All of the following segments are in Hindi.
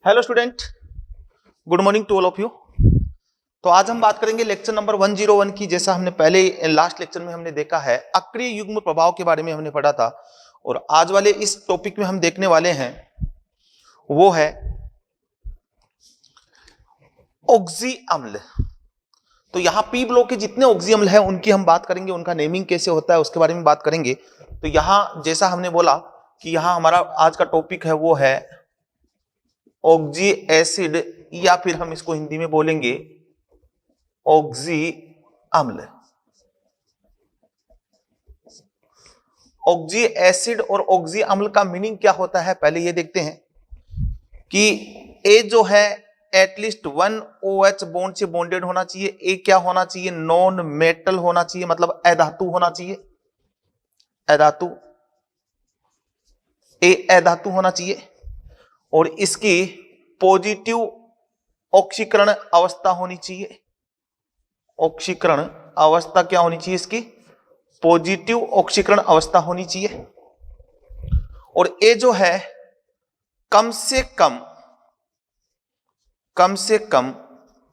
Hello student, good morning to all of you. तो आज हम बात करेंगे लेक्चर नंबर 101 की। जैसा हमने पहले लास्ट लेक्चर में हमने देखा है, अक्रिय युग्म प्रभाव के बारे में हमने पढ़ा था, और आज वाले इस टॉपिक में हम देखने वाले हैं वो है ऑक्सी अम्ल। तो यहाँ पी ब्लॉक के जितने ऑक्सी अम्ल हैं उनकी हम बात करेंगे, उनका नेमिंग कैसे होता है उसके बारे में बात करेंगे। तो यहाँ जैसा हमने बोला कि यहाँ हमारा आज का टॉपिक है वो है ऑक्सी एसिड, या फिर हम इसको हिंदी में बोलेंगे ऑक्सी अम्ल। ऑक्सी एसिड और ऑक्सी अम्ल का मीनिंग क्या होता है पहले ये देखते हैं कि ए जो है एटलीस्ट 1 OH बॉन्ड से बॉन्डेड होना चाहिए। ए क्या होना चाहिए? नॉन मेटल होना चाहिए, मतलब अधातु होना चाहिए। अधातु, ए अधातु होना चाहिए, और इसकी पॉजिटिव ऑक्सीकरण अवस्था होनी चाहिए। ऑक्सीकरण अवस्था क्या होनी चाहिए? इसकी पॉजिटिव ऑक्सीकरण अवस्था होनी चाहिए। और ए जो है कम से कम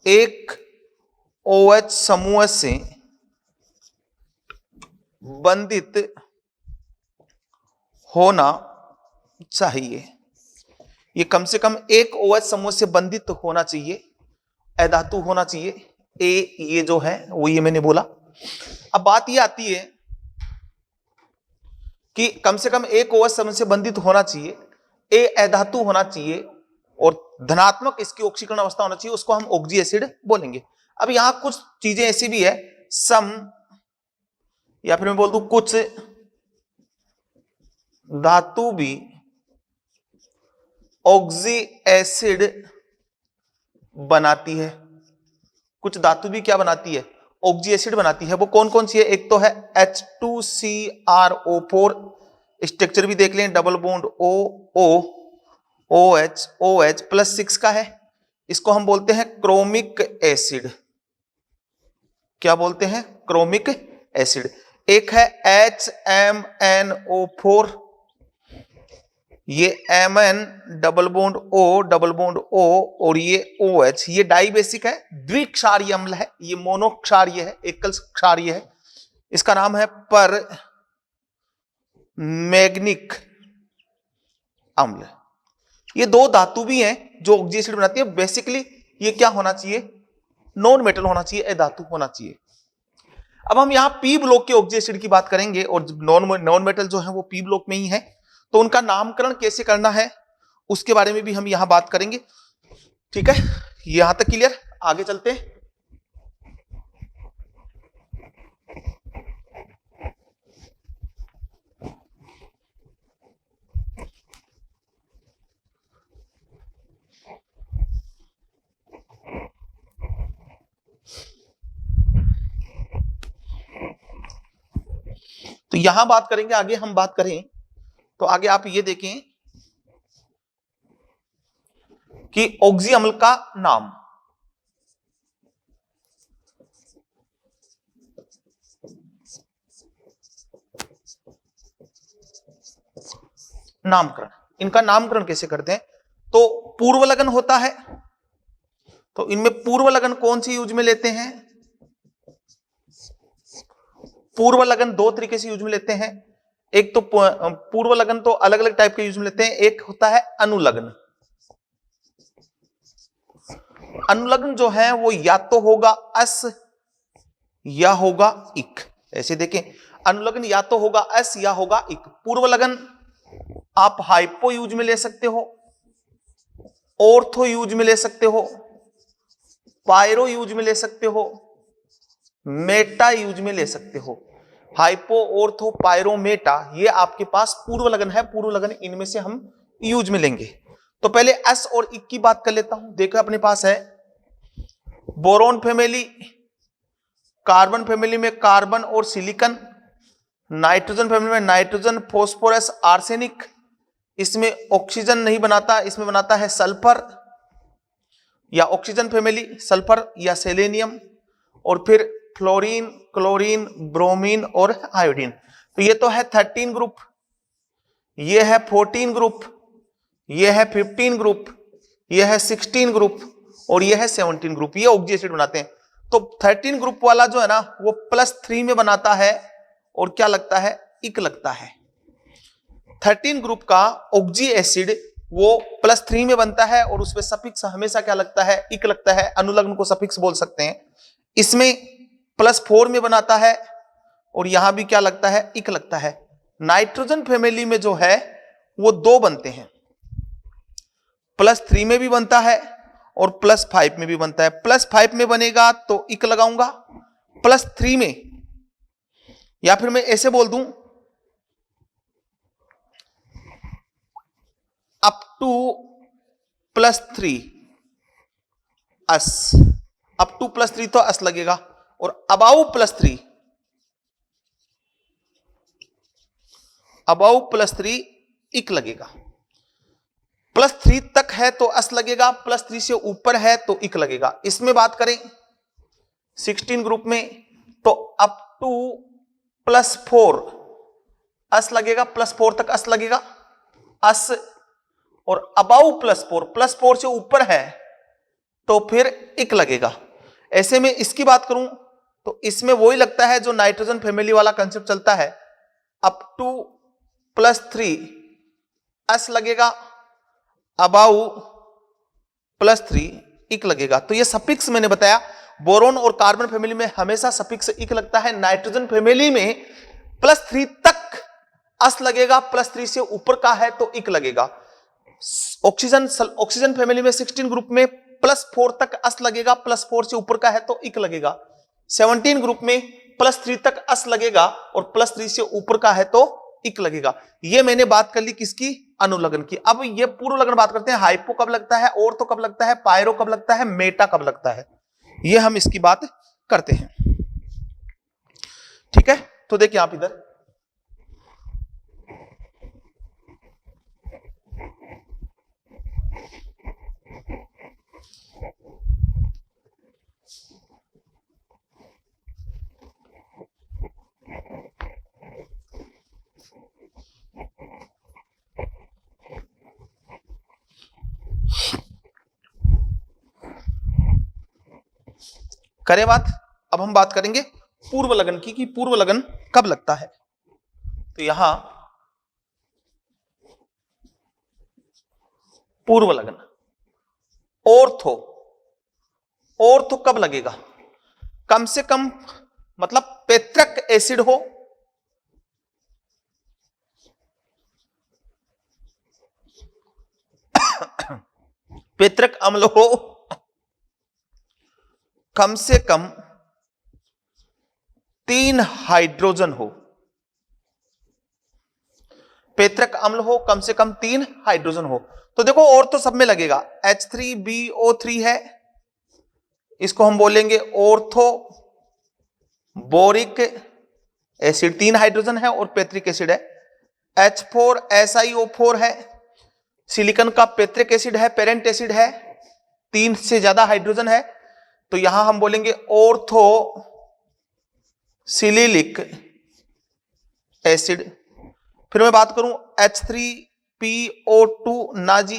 एक OH समूह से बंधित होना चाहिए। ये कम से कम एक OH समूह से बंधित होना चाहिए, अधातु होना चाहिए। ए ये जो है वो ये मैंने बोला। अब बात ये आती है कि कम से कम एक OH समूह से बंधित होना चाहिए, ए अधातु होना चाहिए, और धनात्मक इसकी ऑक्सीकरण अवस्था होना चाहिए, उसको हम ऑक्सी एसिड बोलेंगे। अब यहां कुछ चीजें ऐसी भी है, सम या फिर मैं बोल दूं कुछ धातु भी ऑक्सी एसिड बनाती है। कुछ धातु भी क्या बनाती है? ऑक्सी एसिड बनाती है। वो कौन कौन सी है? एक तो है H2CrO4, स्ट्रक्चर भी देख लें, डबल बॉन्ड O OH +6 का है। इसको हम बोलते हैं क्रोमिक एसिड। क्या बोलते हैं? Chromic acid. एक है HMnO4, ये Mn डबल बॉन्ड O, और ये OH, ये डाई बेसिक है, द्विक्षारीय अम्ल है। ये मोनोक्षारीय है, एकल क्षारीय है। इसका नाम है पर मैग्निक अम्ल। ये दो धातु भी हैं जो ऑक्सी एसिड बनाती है। बेसिकली ये क्या होना चाहिए? नॉन मेटल होना चाहिए, अधातु होना चाहिए। अब हम यहां पी ब्लॉक के ऑक्सी एसिड की बात करेंगे, और नॉन मेटल जो है वो पी ब्लॉक में ही है। तो उनका नामकरण कैसे करना है उसके बारे में भी हम यहां बात करेंगे। ठीक है, यहां तक क्लियर? आगे चलते हैं। तो यहां बात करेंगे, आगे हम बात करें तो आगे आप ये देखें कि ऑक्सी अम्ल का नामकरण, इनका नामकरण कैसे करते हैं? तो पूर्व लगन होता है, तो इनमें पूर्व लगन कौन सी यूज में लेते हैं? पूर्व लगन दो तरीके से यूज में लेते हैं। एक तो पूर्व लगन तो अलग अलग टाइप के यूज में लेते हैं। एक होता है अनुलग्न। अनुलग्न जो है वो या तो होगा अस या होगा इक। ऐसे देखें, अनुलग्न या तो होगा अस या होगा इक। पूर्व लगन आप हाइपो यूज में ले सकते हो, ऑर्थो यूज में ले सकते हो, पायरो यूज में ले सकते हो, मेटा यूज में ले सकते हो। हाइपो, ऑर्थो, पायरो, मेटा, ये आपके पास पूर्व लगन है। पूर्व लगन इनमें से हम यूज में लेंगे। तो पहले एस और इक की बात कर लेता हूं। देखो अपने पास है बोरोन फैमिली, कार्बन फैमिली में कार्बन और सिलिकॉन, नाइट्रोजन फैमिली में नाइट्रोजन, फास्फोरस, आर्सेनिक। इसमें ऑक्सीजन नहीं बनाता, इसमें बनाता है सल्फर, या ऑक्सीजन फैमिली सल्फर या सेलेनियम, और फिर फ्लोरीन, क्लोरीन, ब्रोमीन और आयोडीन। तो ये तो है 13 ग्रुप, ये है 14 ग्रुप, ये है 15 ग्रुप, ये है 16 ग्रुप और ये है 17 ग्रुप, ये ऑक्सी एसिड बनाते हैं। तो 13 ग्रुप वाला जो है ना वो +3 में बनाता है और क्या लगता है, इक लगता है। 13 ग्रुप का ऑक्सी एसिड वो +3 में बनता है और उसमें सफिक्स हमेशा क्या लगता है, इक लगता है, अनुलग्न को सफिक्स बोल सकते हैं। इसमें +4 में बनाता है और यहां भी क्या लगता है, इक लगता है। नाइट्रोजन फैमिली में जो है वो 2 बनते हैं, +3 में भी बनता है और +5 में भी बनता है। +5 में बनेगा तो इक लगाऊंगा, +3 में, या फिर मैं ऐसे बोल दूं up to +3 as, up to +3 तो अस लगेगा और अबाउ +3, अबाउ +3 इक लगेगा। +3 तक है तो अस लगेगा, +3 से ऊपर है तो इक लगेगा। इसमें बात करें 16 ग्रुप में तो अप टू +4 अस लगेगा, +4 तक अस लगेगा, अस, और अबाउ +4 से ऊपर है तो फिर इक लगेगा। ऐसे में इसकी बात करूं तो इसमें वही लगता है जो नाइट्रोजन फैमिली वाला कंसेप्ट चलता है, अप टू +3 अस लगेगा, अबाउ +3 इक लगेगा। तो ये सफिक्स मैंने बताया, बोरोन और कार्बन फैमिली में हमेशा सफिक्स इक लगता है, नाइट्रोजन फैमिली में +3 तक अस लगेगा, +3 से ऊपर का है तो इक लगेगा। ऑक्सीजन फैमिली में 16 ग्रुप में +4 तक अस लगेगा, +4 से ऊपर का है तो इक लगेगा। 17 ग्रुप में +3 तक अस लगेगा और +3 से ऊपर का है तो इक लगेगा। ये मैंने बात कर ली किसकी, अनुलग्न की। अब ये पूर्व लगन बात करते हैं, हाइपो कब लगता है, ऑर्थो कब लगता है, पायरो कब लगता है, मेटा कब लगता है, ये हम इसकी बात करते हैं। ठीक है, तो देखिए आप इधर करें बात। अब हम बात करेंगे पूर्व लगन की कि पूर्व लगन कब लगता है। तो यहां पूर्व लगन ऑर्थो, ऑर्थो कब लगेगा, कम से कम मतलब पेत्रक एसिड हो, पेत्रक अम्ल हो, कम से कम 3 हाइड्रोजन हो, पेत्रक अम्ल हो, कम से कम 3 हाइड्रोजन हो। तो देखो और तो सब में लगेगा, H3BO3 है, इसको हम बोलेंगे ऑर्थो बोरिक एसिड, 3 हाइड्रोजन है और पेत्रिक एसिड है। H4SiO4 है, सिलिकॉन का पेत्रिक एसिड है, पेरेंट एसिड है, 3 से ज्यादा हाइड्रोजन है, तो यहां हम बोलेंगे ऑर्थो सिलिलिक एसिड। फिर मैं बात करूं H3PO2 ना जी,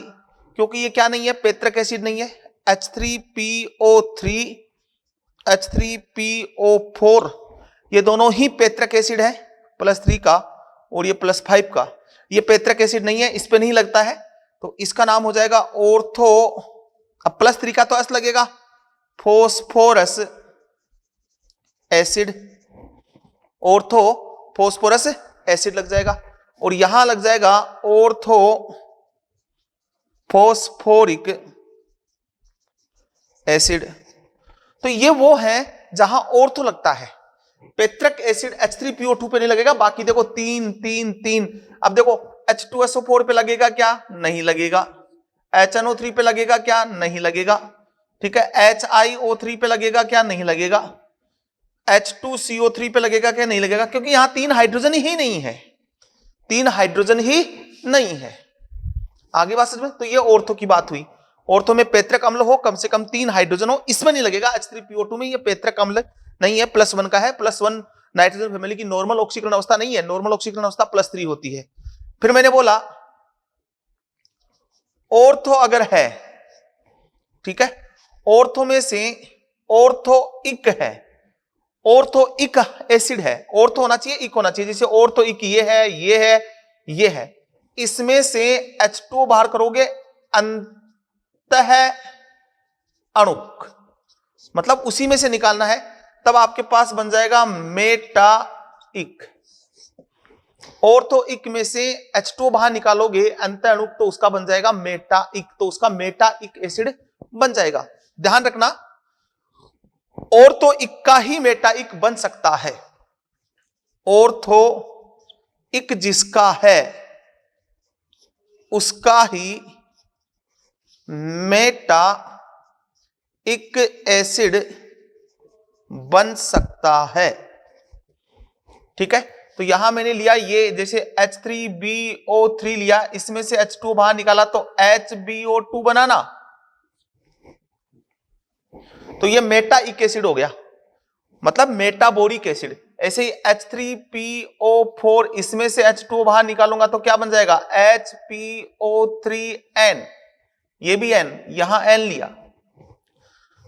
क्योंकि ये क्या नहीं है, पेत्रक एसिड नहीं है। H3PO3 H3PO4 ये दोनों ही पेत्रक एसिड है, +3 का और ये +5 का, ये पेत्रक एसिड नहीं है, इस पे नहीं लगता है, तो इसका नाम हो जाएगा ऑर्थो, अब +3 का तो एस लगेगा, phosphorus acid, ortho phosphorus acid लग जाएगा, और यहां लग जाएगा ऑर्थो फोस्फोरिक एसिड। तो ये वो है जहां ऑर्थो लगता है, पेत्रक एसिड H3PO2 पे नहीं लगेगा, बाकी देखो 3 3 3। अब देखो H2SO4 पे लगेगा क्या, नहीं लगेगा। HNO3 पे लगेगा क्या, नहीं लगेगा। ठीक है, HiO3 पे लगेगा क्या, नहीं लगेगा। H2CO3 पे लगेगा क्या, नहीं लगेगा, क्योंकि यहां 3 हाइड्रोजन ही नहीं है, 3 हाइड्रोजन ही नहीं है। आगे बात समझ में। तो ये ऑर्थो की बात हुई, ऑर्थो में पेत्रक अम्ल हो, कम से कम 3 हाइड्रोजन हो, इसमें नहीं लगेगा। H3PO2 में ये पेत्रक अम्ल नहीं है, +1 का है, +1 नाइट्रोजन फैमिली की नॉर्मल ऑक्सीकरण अवस्था नहीं है, नॉर्मल ऑक्सीकरण अवस्था +3 होती है। फिर मैंने बोला ऑर्थो अगर है ठीक है। ऑर्थो में से ऑर्थोइक है, ऑर्थोइक एसिड है, ऑर्थो होना चाहिए इक होना चाहिए, जैसे ऑर्थोइक ये है, ये है, ये है, इसमें से H2 बाहर करोगे अंतः अणुक, मतलब उसी में से निकालना है, तब आपके पास बन जाएगा मेटाइक। ऑर्थोइक में से H2 बाहर निकालोगे अंतः अणुक, तो उसका बन जाएगा मेटाइक, तो उसका मेटाइक एसिड बन जाएगा। ध्यान रखना, ऑर्थोइक का ही मेटाइक बन सकता है, ऑर्थोइक जिसका है उसका ही मेटाइक एसिड बन सकता है, ठीक है। तो यहां मैंने लिया ये, जैसे H3BO3 लिया, इसमें से H2 बाहर निकाला तो HBO2 बना ना, तो ये मेटाइक एसिड हो गया, मतलब मेटाबोरिक एसिड। ऐसे ही H3PO4, इसमें से H2 बाहर निकालूंगा तो क्या बन जाएगा HPO3N, ये भी N, यहां N लिया,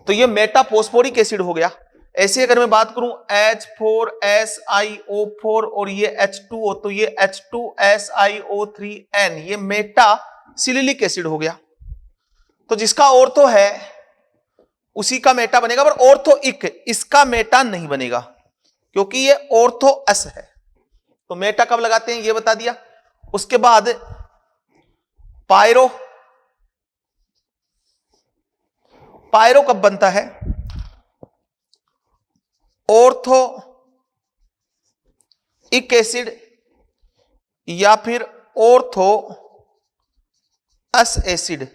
तो ये मेटाफॉस्फोरिक एसिड हो गया। ऐसे अगर मैं बात करूं H4SiO4 और ये H2O, तो ये H2SiO3N, ये मेटासिलिलिक एसिड हो गया। तो जिसका ऑर्थो है उसी का मेटा बनेगा, पर ऑर्थोइक इसका मेटा नहीं बनेगा क्योंकि ये ऑर्थो एस है। तो मेटा कब लगाते हैं ये बता दिया। उसके बाद पायरो, पायरो कब बनता है, ऑर्थोइक एसिड या फिर ऑर्थो एस एसिड,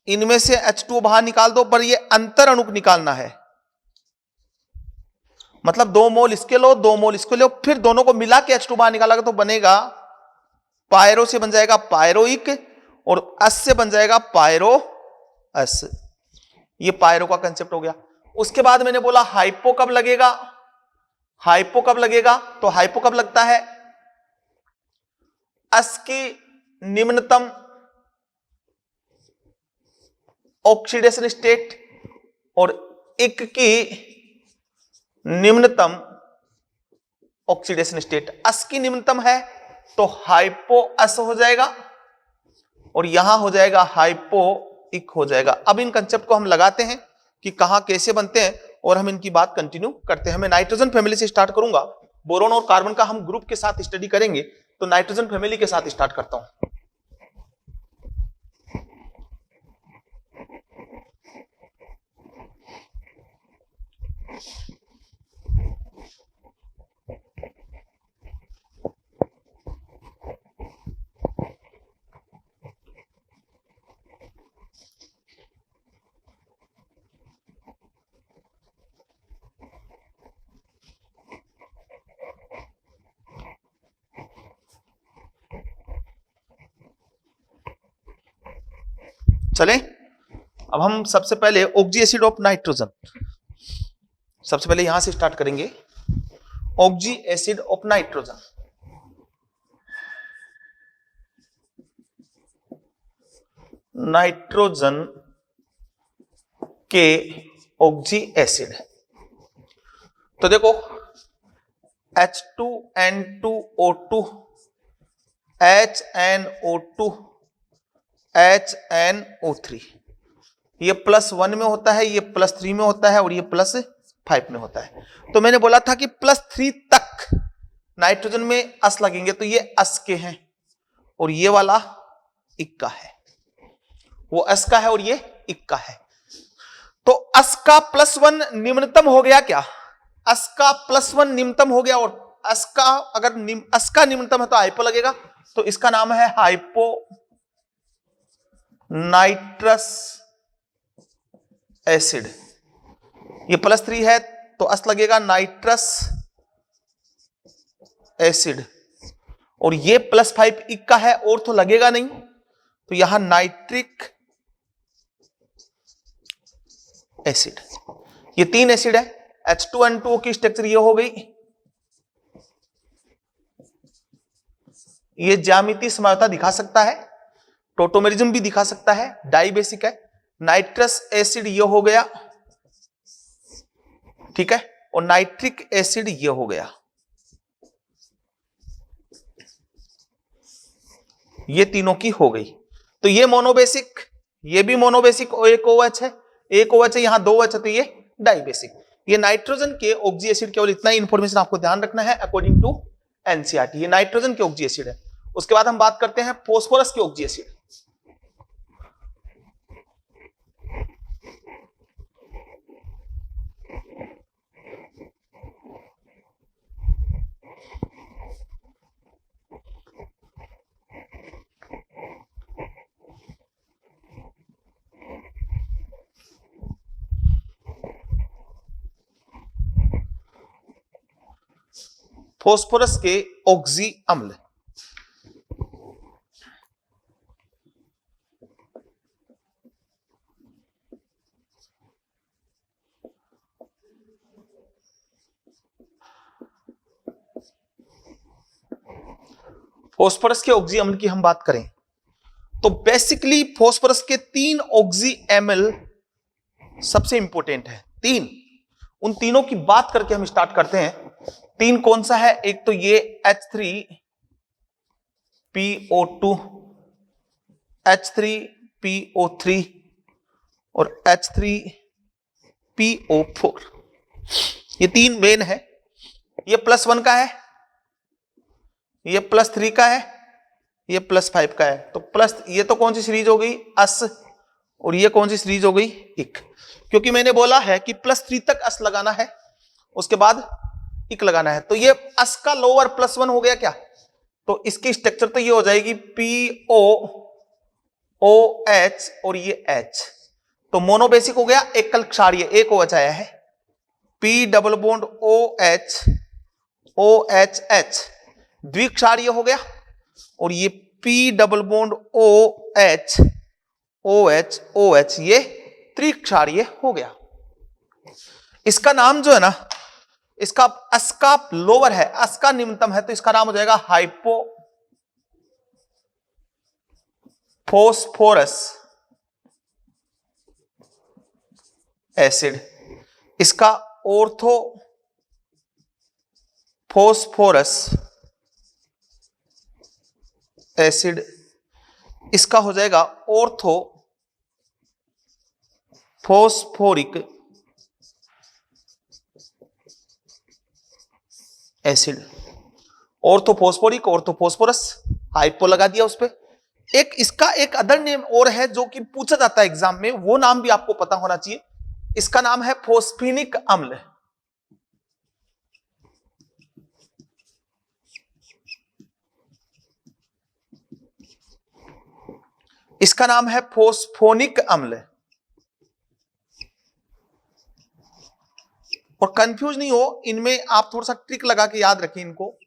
इनमें से H2 बाहर निकाल दो, पर ये अंतर अणुक निकालना है, मतलब 2 मोल इसके लो 2 मोल इसको लो, फिर दोनों को मिला के H2 बाहर निकाला तो बनेगा पायरो से बन जाएगा पायरोइक और एस से बन जाएगा पायरो एस। ये पायरो का कंसेप्ट हो गया। उसके बाद मैंने बोला हाइपो कब लगेगा, हाइपो कब लगेगा, तो हाइपो कब लगता है, एस की निम्नतम ऑक्सीडेशन स्टेट और इक की निम्नतम ऑक्सीडेशन स्टेट। एस की निम्नतम है तो हाइपो एस हो जाएगा और यहां हो जाएगा हाइपो इक हो जाएगा। अब इन कंसेप्ट को हम लगाते हैं कि कहां कैसे बनते हैं और हम इनकी बात कंटिन्यू करते हैं। मैं नाइट्रोजन फैमिली से स्टार्ट करूंगा, बोरोन और कार्बन का हम ग्रुप के साथ स्टडी करेंगे, तो नाइट्रोजन फैमिली के साथ स्टार्ट करता हूं। चले, अब हम सबसे पहले ऑक्सी एसिड ऑफ नाइट्रोजन, सबसे पहले यहां से स्टार्ट करेंगे। Oxy acid of nitrogen, nitrogen के ऑक्सी एसिड, तो देखो H2N2O2 HNO2 HNO3, ये +1 में होता है, ये +3 में होता है और ये +5 में होता है। तो मैंने बोला था कि +3 तक नाइट्रोजन में अस लगेंगे, तो ये अस के हैं और ये वाला इक का है, वो अस का है और ये इक का है। तो अस का +1 निम्नतम हो गया क्या, अस का +1 निम्नतम हो गया और अस का अगर अस का निम्नतम है तो हाइपो लगेगा, तो इसका नाम है हाइपो नाइट्रस एसिड। ये +3 है तो अस लगेगा नाइट्रस एसिड और ये +5 इक का है और तो लगेगा नहीं, तो यहां नाइट्रिक एसिड। ये 3 एसिड है। H2N2O की स्ट्रक्चर ये हो गई, ये ज्यामितीय समझौता दिखा सकता है, टोटोमेरिज्म भी दिखा सकता है, डाई बेसिक है। नाइट्रस एसिड ये हो गया, ठीक है, और नाइट्रिक एसिड ये हो गया। ये तीनों की हो गई। तो ये मोनोबेसिक, ये भी मोनोबेसिक, एक OH है, एक OH है, यहां 2 OH है, तो ये डाइबेसिक। ये नाइट्रोजन के ऑक्सी एसिड, केवल इतना ही इंफॉर्मेशन आपको ध्यान रखना है अकॉर्डिंग टू एनसीईआरटी। ये नाइट्रोजन के ऑक्सी एसिड है। उसके बाद हम बात करते हैं फोस्फोरस के ऑक्सी एसिड। फोस्फोरस के ऑक्सी अम्ल, फोस्फोरस के ऑक्सी अम्ल की हम बात करें तो बेसिकली फोस्फोरस के 3 ऑक्सी एमएल सबसे इंपॉर्टेंट है। 3, उन तीनों की बात करके हम स्टार्ट करते हैं। 3 कौन सा है? एक तो ये H3PO2, H3PO3 और H3PO4, ये 3 मेन है। ये +1 का है, ये +3 का है, ये +5 का है। तो ये तो कौन सी सीरीज हो गई? अस। और ये कौन सी सीरीज हो गई? इक। क्योंकि मैंने बोला है कि +3 तक अस लगाना है, उसके बाद इक लगाना है। तो ये अस का लोअर +1 हो गया क्या? तो इसकी स्ट्रक्चर तो ये हो जाएगी POOH और ये H। तो मोनोबेसिक हो गया, एकल क्षारीय, एक OH आया है। P double bond OH OHH द्विक्षारीय हो गया, और ये P double bond OH OH OH ये त्रिक्षारीय हो गया। इसका नाम जो है ना, इसका अस का लोअर है, अस का निम्नतम है, तो इसका नाम हो जाएगा हाइपोफॉस्फोरस एसिड। इसका ऑर्थोफॉस्फोरस एसिड, इसका हो जाएगा orthophosphoric acid. Orthophosphoric, orthophosphorus, hypo लगा दिया उस पे। एक इसका एक अदर नेम और है जो कि पूछा जाता है एग्जाम में, वो नाम भी आपको पता होना चाहिए। इसका नाम है फोस्फेनिक अम्ल। इसका नाम है फोस्फोनिक अम्ल। और कंफ्यूज नहीं हो, इनमें आप थोड़ा सा ट्रिक लगा के याद रखें इनको।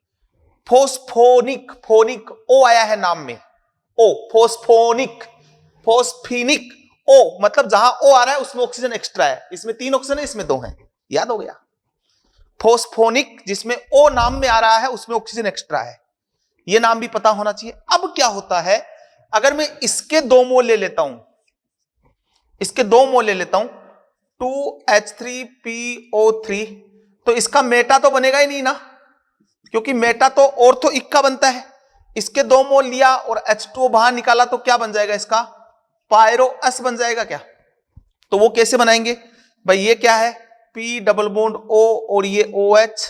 फोस्फोनिक, फोनिक ओ आया है नाम में, ओ फोस्फोनिक, फोस्फेनिक ओ, मतलब जहां ओ आ रहा है उसमें ऑक्सीजन एक्स्ट्रा है। इसमें 3 ऑक्सीजन है, इसमें 2 है, याद हो गया। फोस्फोनिक जिसमें ओ नाम में आ रहा है उसमें ऑक्सीजन एक्स्ट्रा है, यह नाम भी पता होना चाहिए। अब क्या होता है, अगर मैं इसके 2 मोल ले लेता हूं, इसके 2 मोल ले लेता हूं 2H3PO3, तो इसका मेटा तो बनेगा ही नहीं ना, क्योंकि मेटा तो ऑर्थो इक का बनता है। इसके 2 मोल लिया और H2O बाहर निकाला तो क्या बन जाएगा? इसका पायरो अस बन जाएगा क्या? तो वो कैसे बनाएंगे भाई? ये क्या है? P डबल बॉन्ड O और ये OH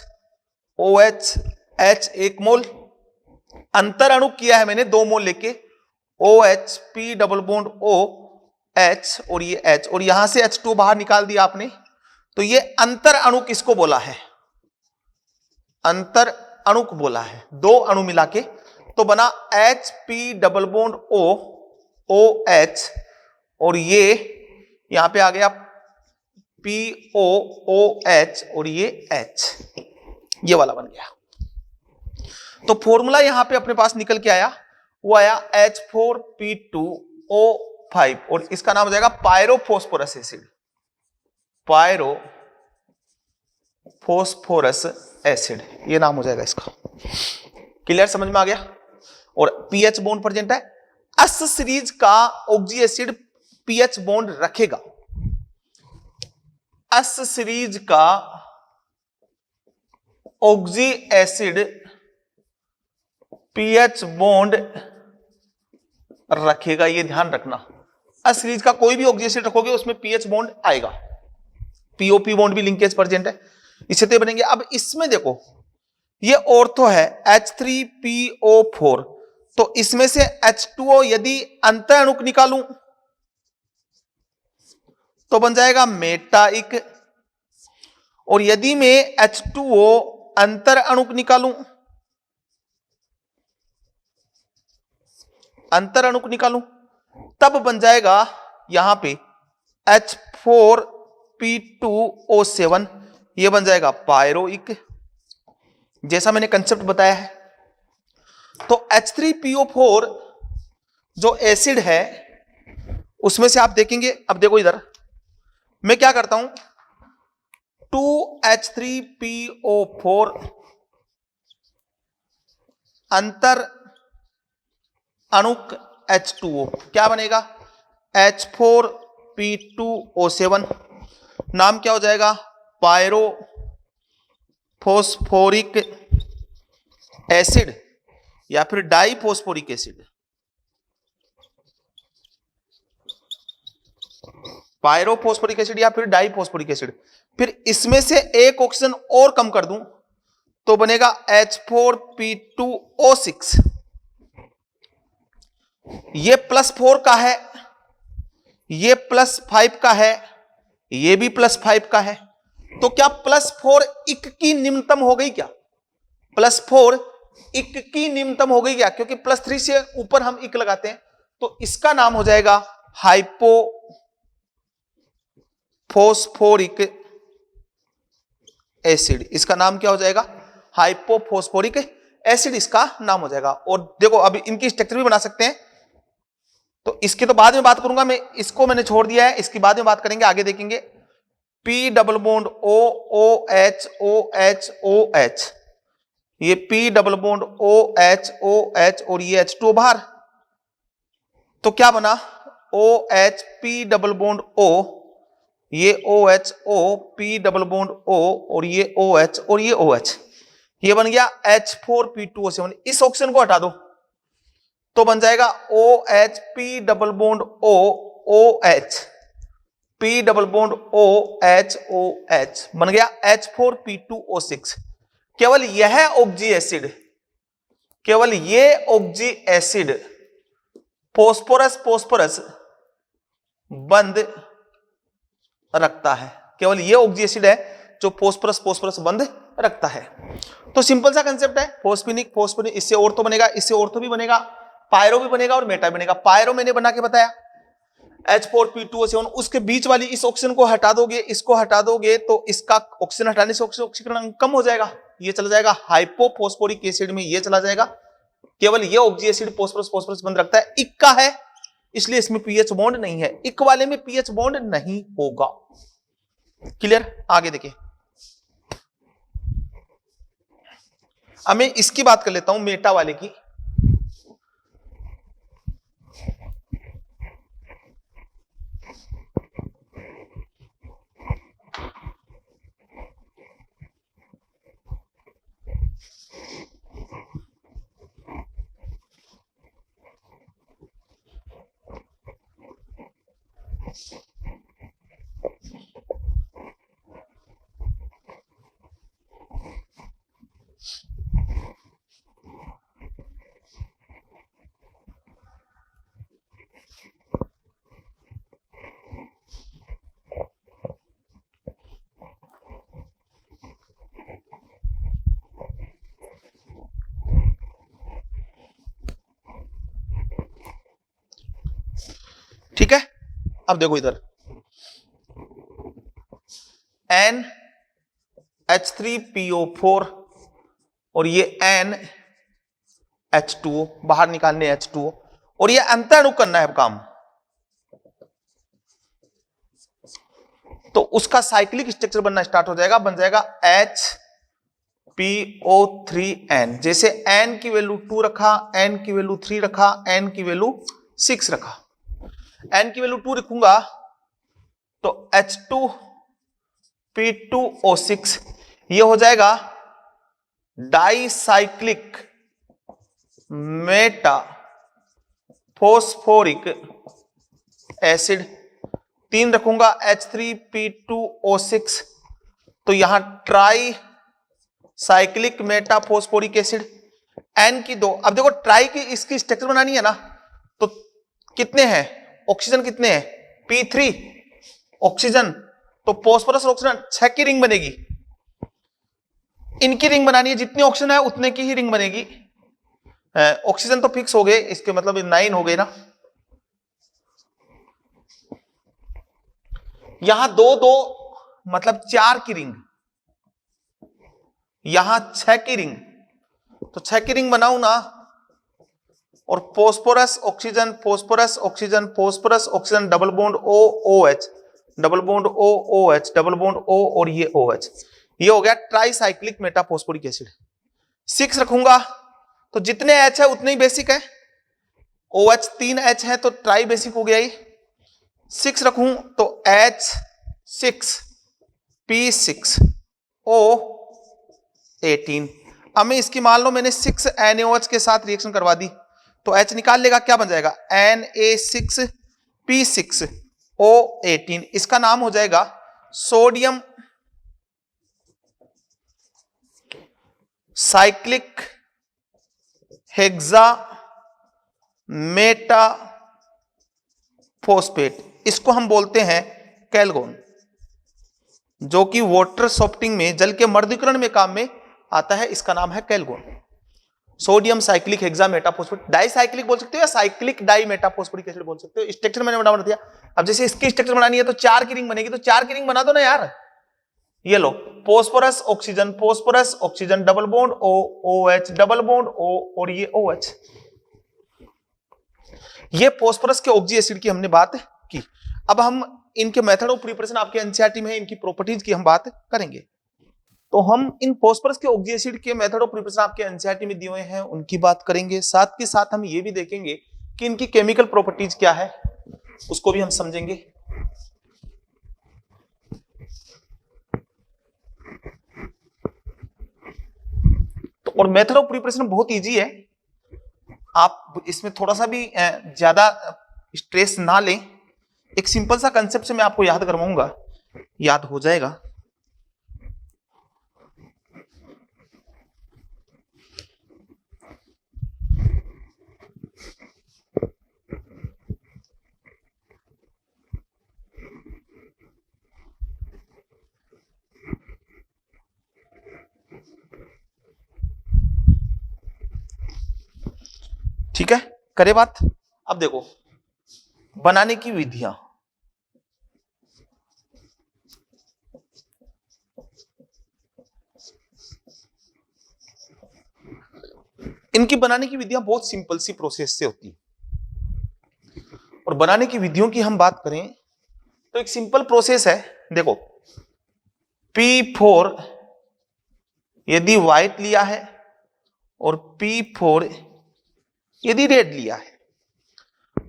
OH H 1 मोल, अंतर अणु किया है मैंने 2 मोल लेके, OH P double bond O H और ये H, और यहां से H2 बाहर निकाल दिया आपने। तो ये अंतर अणु किसको बोला है? अंतर अणु को बोला है। 2 अणु मिला के तो बना HP double bond O OH, और ये यहां पे आ गया POOH और ये H, ये वाला बन गया। तो फॉर्मूला यहां पे अपने पास निकल के आया, वो आया H4P2O5, और इसका नाम हो जाएगा पायरोफॉस्फोरस एसिड, पायरोफॉस्फोरस एसिड, ये नाम हो जाएगा इसका। क्लियर, समझ में आ गया? और पीएच बॉन्ड प्रेजेंट है। अस सीरीज का ऑक्सी एसिड पीएच बॉन्ड रखेगा। एस सीरीज का ऑक्सी एसिड पीएच बॉन्ड रखेगा, ये ध्यान रखना। एस सीरीज का कोई भी ऑक्सी एसिड रखोगे उसमें पीएच बॉन्ड आएगा, पीओपी बॉन्ड भी लिंकेज प्रेजेंट है, इससे तो बनेंगे। अब इसमें देखो ये ऑर्थो है H3PO4, तो इसमें से H2O यदि अंतर अणुक निकालूं तो बन जाएगा मेटाइक, और यदि मैं H2O अंतर अणुक निकालूं, अंतर अणुक निकालूं तब बन जाएगा यहां पे H4P2O7, ये बन जाएगा पायरोइक, जैसा मैंने कंसेप्ट बताया है। तो H3PO4 जो एसिड है उसमें से आप देखेंगे, अब देखो इधर मैं क्या करता हूं, 2H3PO4 अंतर अणुक H2O क्या बनेगा, H4P2O7, नाम क्या हो जाएगा, पायरो फोस्फोरिक एसिड या फिर डाइफोस्फोरिक एसिड, पायरोफोस्फोरिक एसिड या फिर डाइफोस्फोरिक एसिड। फिर इसमें से एक ऑक्सीजन और कम कर दूं तो बनेगा H4P2O6, ये +4 का है, ये +5 का है, ये भी +5 का है, तो क्या +4 इक की निम्नतम हो गई क्या, +4 इक की निम्नतम हो गई क्या, क्योंकि +3 से ऊपर हम इक लगाते हैं, तो इसका नाम हो जाएगा हाइपोफोस्फोरिक एसिड। इसका नाम क्या हो जाएगा, हाइपोफोस्फोरिक एसिड इसका नाम हो जाएगा। और देखो अभी इनकी स्ट्रक्चर भी बना सकते हैं, तो इसकी तो बाद में बात करूंगा मैं, इसको मैंने छोड़ दिया है, इसकी बाद में बात करेंगे, आगे देखेंगे। P double bond OH OH OH, ये P double bond OH OH और ये H2O बाहर, तो क्या बना OH P double bond O, ये OH O P double bond O और ये OH और ये OH, ये बन गया H4P2O7। इस ऑक्सीजन को हटा दो तो बन जाएगा OH P double bond O OH P double bond OH OH, बन गया H4P2O6। केवल यह ऑक्सी एसिड, केवल ये ऑक्सी एसिड फोस्फोरस बंद रखता है, केवल ये ऑक्सी एसिड है जो फोस्फोरस बंद रखता है। तो सिंपल सा कंसेप्ट है, फोस्फिनिक फोस्फोनिक, इससे ऑर्थो बनेगा, इससे ऑर्थो भी बनेगा, पायरो भी बनेगा और मेटा बनेगा। पायरो मैंने बना के बताया H4P2O7, उसके बीच वाली इस ऑक्सीजन को हटा दोगे, इसको हटा दोगे तो इसका ऑक्सीजन हटाने से ऑक्सीकरण कम हो जाएगा, ये चला जाएगा हाइपोफोस्फोरिक एसिड में, ये चला जाएगा। केवल ये ऑक्सी एसिड फोस्फोरस बंद रखता है, इक का है इसलिए इसमें पीएच बॉन्ड नहीं है, इक वाले में पीएच बॉन्ड नहीं होगा। क्लियर, आगे देखिए। अब मैं इसकी बात कर लेता हूं, मेटा वाले की। ठीक है, अब देखो इधर NH3PO4 और ये NH2O, बाहर निकालने H2O, और ये अंतर अणु करना है काम, तो उसका साइक्लिक स्ट्रक्चर बनना स्टार्ट हो जाएगा, बन जाएगा HPO3N। जैसे N की वैल्यू 2 रखा, N की वैल्यू 3 रखा, N की वैल्यू 6 रखा, N की वैल्यू 2 रखूंगा तो H2P2O6 ये हो जाएगा डाइसाइक्लिक मेटा फोस्फोरिक एसिड। 3 रखूंगा H3P2O6 तो यहां try cyclic Meta phosphoric acid. N की 2। अब देखो ट्राई की इसकी स्ट्रक्चर बनानी है ना, तो कितने हैं ऑक्सीजन, कितने हैं P3 ऑक्सीजन, तो फोस्फोरस ऑक्सीजन 6 की रिंग बनेगी। इनकी रिंग बनानी है, जितने ऑक्सीजन है उतने की ही रिंग बनेगी। ऑक्सीजन तो फिक्स हो गए, इसके मतलब 9 हो गए ना। यहां 2 मतलब 4 की रिंग, यहां 6 की रिंग, तो 6 की रिंग बनाऊं ना, और phosphorus oxygen phosphorus oxygen phosphorus oxygen double bond O OH double bond O OH double bond O और ये OH, ये हो गया ट्राइसाइक्लिक मेटाफॉस्फोरिक एसिड। 6 रखूंगा तो जितने H है उतने ही बेसिक है, OH 3 H है तो ट्राई बेसिक हो गया ही। 6 रखूं तो H6P6O18। अब मैं इसकी मान लो मैंने 6 NaOH के साथ रिएक्शन करवा दी तो H निकाल लेगा, क्या बन जाएगा Na6P6O18। इसका नाम हो जाएगा sodium cyclic hexa Meta phosphate. इसको हम बोलते हैं कैलगोन, जो कि वाटर सॉफ्टिंग में, जल के मर्दीकरण में काम में आता है। इसका नाम है कैलगोन, सोडियम साइक्लिक हेक्सा मेटाफॉस्फेट। डाइसाइक्लिक बोल सकते हो या साइक्लिक डाई मेटाफॉस्फोरिक एसिड बोल सकते हो। स्ट्रक्चर मैंने बना दिया। अब जैसे इसकी स्ट्रक्चर बनानी है तो 4 की रिंग बनेगी, तो 4 की रिंग बना दो ना यार। ये लो, phosphorus oxygen double bond O OH double bond O और ये OH। ये फोस्फोरस के ऑक्सी एसिड की हमने बात की। अब हम इनके मेथड ऑफ प्रिपरेशन आपके एनसीईआरटी में है, इनकी प्रॉपर्टीज की हम बात करेंगे। तो हम इन फोस्फोरस के ऑक्सी एसिड के मेथड ऑफ प्रिपरेशन आपके एनसीईआरटी में दिए हुए हैं, उनकी बात करेंगे। साथ के साथ हम ये भी देखेंगे कि इनकी केमिकल प्रॉपर्टीज क्या है, उसको भी हम समझेंगे। तो और मेथड ऑफ प्रिपरेशन बहुत इजी है, आप इसमें थोड़ा सा भी ज्यादा स्ट्रेस ना लें। एक सिंपल सा कंसेप्ट से मैं आपको याद करवाऊंगा, याद हो जाएगा। ठीक है, करे बात। अब देखो बनाने की विधियां। इनकी बनाने की विधियां बहुत सिंपल सी प्रोसेस से होती है। और बनाने की विधियों की हम बात करें तो एक सिंपल प्रोसेस है। देखो P4 यदि व्हाइट लिया है और P4 यदि रेड लिया है,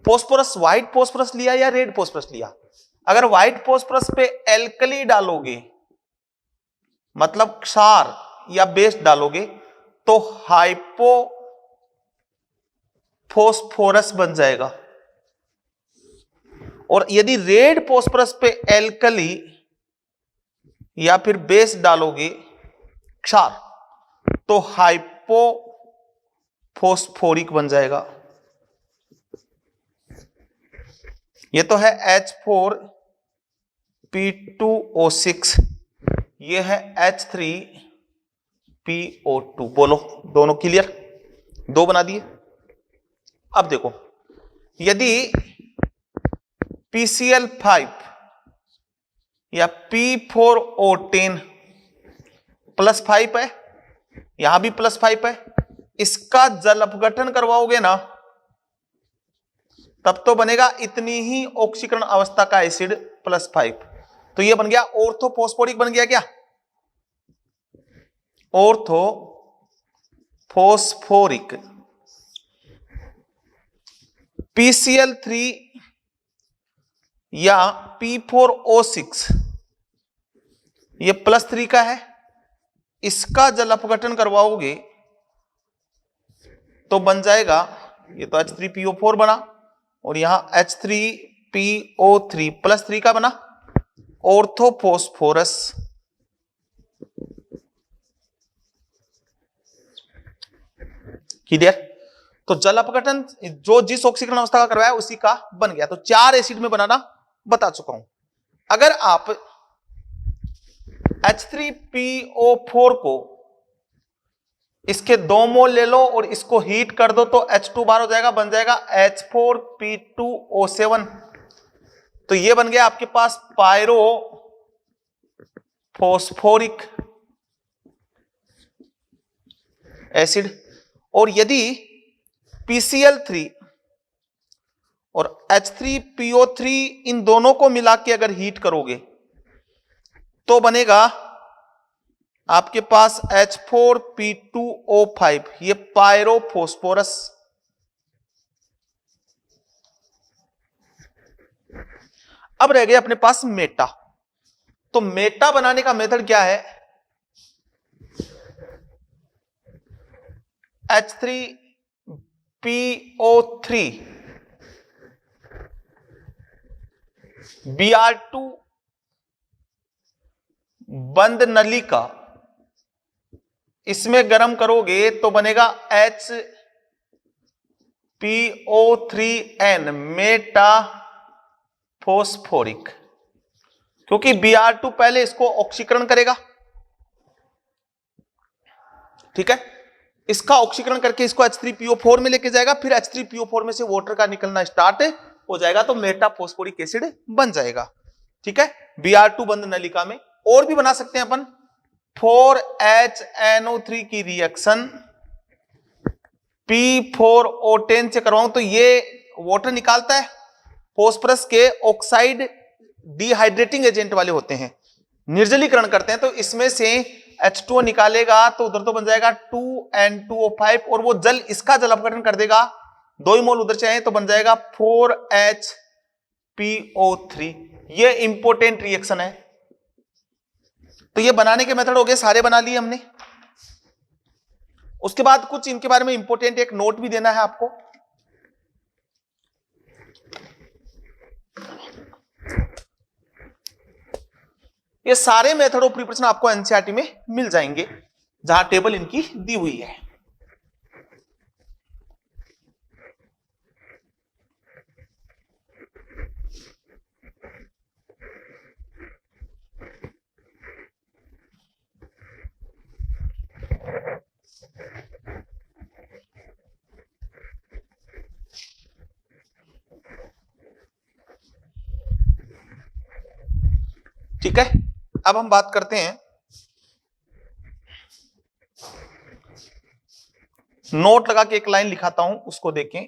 फोस्फोरस व्हाइट फोस्फोरस लिया या रेड फोस्फोरस लिया, अगर व्हाइट फोस्फोरस पे एल्कली डालोगे मतलब क्षार या बेस डालोगे तो हाइपो फोस्फोरस बन जाएगा। और यदि रेड फोस्फोरस पे एल्कली या फिर बेस डालोगे क्षार तो हाइपो फोस्फोरिक बन जाएगा। ये तो है H4P2O6, ये है H3PO2। बोलो दोनों क्लियर, 2 बना दिए। अब देखो यदि PCl5 या P4O10 +5 है, यहां भी +5 है, इसका जल अपघटन करवाओगे ना तब तो बनेगा इतनी ही ऑक्सीकरण अवस्था का एसिड +5। तो ये बन गया ऑर्थोफॉस्फोरिक बन गया। क्या ऑर्थोफॉस्फोरिक। PCl3 या P4O6 ये +3 का है, इसका जल अपघटन करवाओगे तो बन जाएगा, ये तो H3PO4 बना और यहां H3PO3 +3 का बना, ऑर्थोफॉस्फोरस। क्लियर? तो जल अपघटन जो जिस ऑक्सीकरण अवस्था का करवाया उसी का बन गया। तो 4 एसिड में बनाना बता चुका हूं। अगर आप H3PO4 को इसके 2 मोल ले लो और इसको हीट कर दो तो H2 बाहर हो जाएगा, बन जाएगा H4P2O7। तो ये बन गया आपके पास पायरो फॉस्फोरिक एसिड। और यदि PCl3 और H3PO3 इन दोनों को मिला के अगर हीट करोगे तो बनेगा आपके पास H4P2O5, ये पायरोफॉस्फोरस। अब रह गए अपने पास मेटा। तो मेटा बनाने का मेथड क्या है? H3PO3 Br2 बंद नलिका, इसमें गर्म करोगे तो बनेगा HPO3N मेटा फॉस्फोरिक, क्योंकि Br2 पहले इसको ऑक्सीकरण करेगा, ठीक है, इसका ऑक्सीकरण करके इसको H3PO4 में लेके जाएगा, फिर H3PO4 में से वाटर का निकलना स्टार्ट हो जाएगा तो मेटा फॉस्फोरिक एसिड बन जाएगा, ठीक है। Br2 बंद नलिका में और भी बना सकते हैं अपन। 4HNO3 की रिएक्शन P4O10 से करवाऊं तो ये वाटर निकालता है, फॉस्फोरस के ऑक्साइड डिहाइड्रेटिंग एजेंट वाले होते हैं, निर्जलीकरण करते हैं, तो इसमें से H2O निकालेगा तो उधर तो बन जाएगा 2N2O5 और वो जल इसका जल अपघटन कर देगा, 2 ही मोल उधर से आए तो बन जाएगा 4HPO3। ये इंपॉर्टेंट रिएक्शन है। तो ये बनाने के मेथड हो गए, सारे बना लिए हमने। उसके बाद कुछ इनके बारे में इंपॉर्टेंट एक नोट भी देना है आपको। ये सारे मेथड ऑफ प्रिपरेशन आपको एनसीईआरटी में मिल जाएंगे, जहां टेबल इनकी दी हुई है। ठीक है, अब हम बात करते हैं नोट लगा के एक लाइन लिखाता हूं, उसको देखें।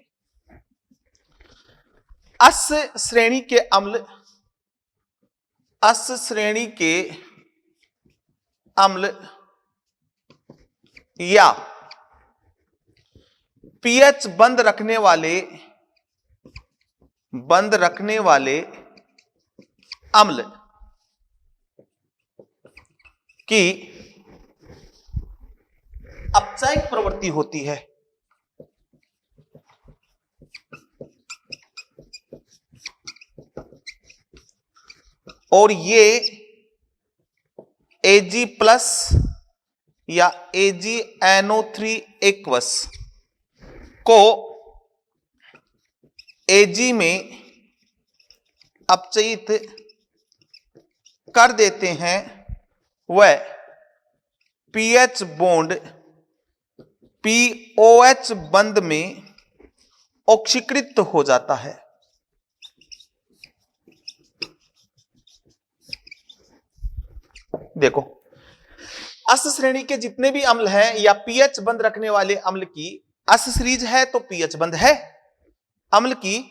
अस श्रेणी के अम्ल, अस श्रेणी के अम्ल या पीएच बंद रखने वाले अम्ल की अपचायिक प्रवृत्ति होती है। और ये Ag+ या AgNO3 एक्वस को Ag में अपचयित कर देते हैं, वह पीएच बॉन्ड POH बंद में ऑक्सीकृत हो जाता है। देखो, अस श्रेणी के जितने भी अम्ल हैं या पीएच बंद रखने वाले अम्ल की, अस सीरीज है तो पीएच बंद है, अम्ल की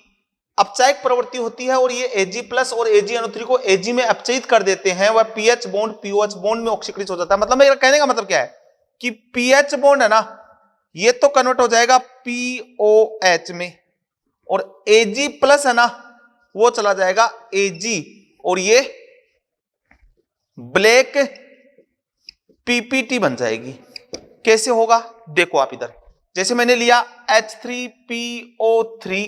अपचायिक प्रवृत्ति होती है और ये Ag+ और AgNO3 को Ag में अपचयित कर देते हैं, वह पीएच बॉन्ड POH बॉन्ड में ऑक्सीकृत हो जाता है। मतलब मेरा कहने का मतलब क्या है कि पीएच बॉन्ड है ना, ये तो कन्वर्ट हो जाएगा POH में, और Ag+ है ना, वो चला जाएगा Ag और ये ब्लैक PPT बन जाएगी। कैसे होगा देखो आप इधर, जैसे मैंने लिया H3PO3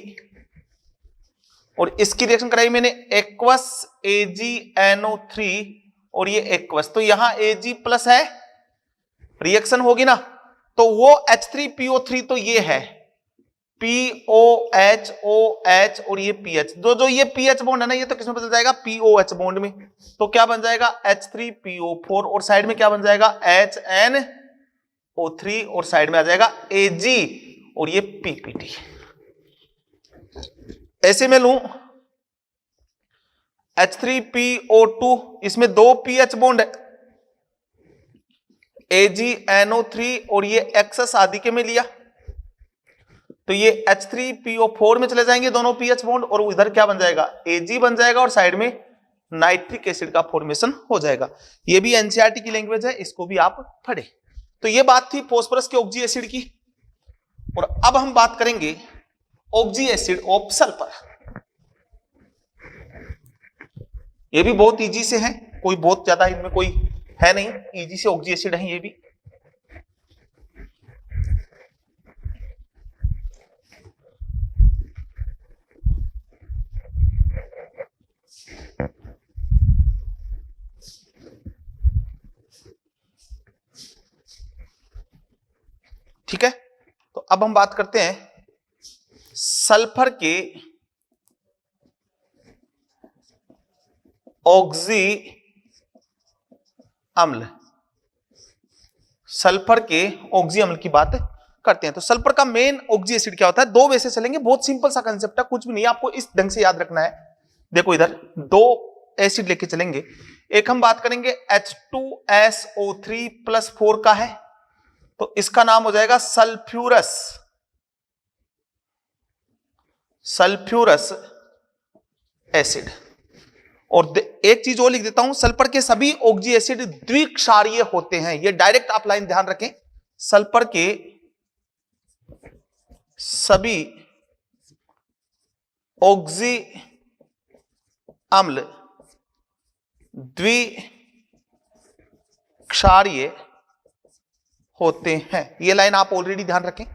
और इसकी रिएक्शन कराई मैंने एक्वस AgNO3 और ये एक्वस, तो यहां Ag प्लस है, रिएक्शन होगी ना, तो वो H3PO3 तो ये है POH OH और ये PH, जो ये PH बॉन्ड है ना, ये तो किसमें बदल जाएगा POH बॉन्ड में, तो क्या बन जाएगा H3PO4 और साइड में क्या बन जाएगा HNO3 और साइड में आ जाएगा Ag और ये PPT। ऐसे में लूं H3PO2, इसमें दो PH बॉन्ड है, AgNO3 और ये एक्सेस आदि के में लिया, तो ये H3PO4 में चले जाएंगे दोनों PH बॉन्ड और इधर क्या बन जाएगा Ag बन जाएगा और साइड में नाइट्रिक एसिड का फॉर्मेशन हो जाएगा। ये भी एनसीईआरटी की लैंग्वेज है, इसको भी आप पढ़े। तो ये बात थी फास्फोरस के ऑक्सी एसिड की, और अब हम बात करेंगे ऑक्सी एसिड ऑफ सल्फर। ये भी बहुत इजी से है, कोई बहुत ज्यादा इनमें कोई है नहीं, इजी से ऑक्सी एसिड है ये भी। ठीक है, तो अब हम बात करते हैं सल्फर के ऑक्सी अम्ल, सल्फर के ऑक्सी अम्ल की बात करते हैं। तो सल्फर का मेन ऑक्सी एसिड क्या होता है, दो वे से चलेंगे, बहुत सिंपल सा कंसेप्ट है, कुछ भी नहीं, आपको इस ढंग से याद रखना है। देखो इधर दो एसिड लेके चलेंगे, एक हम बात करेंगे H2SO3 प्लस 4 का है, तो इसका नाम हो जाएगा सल्फ्यूरस, सल्फ्यूरस एसिड। और एक चीज और लिख देता हूं, सल्फर के सभी ऑक्सी एसिड द्विक्षारीय होते हैं, ये डायरेक्ट आप लाइन ध्यान रखें, सल्फर के सभी ऑक्सी अम्ल द्विक्षारीय होते हैं, ये लाइन आप ऑलरेडी ध्यान रखें।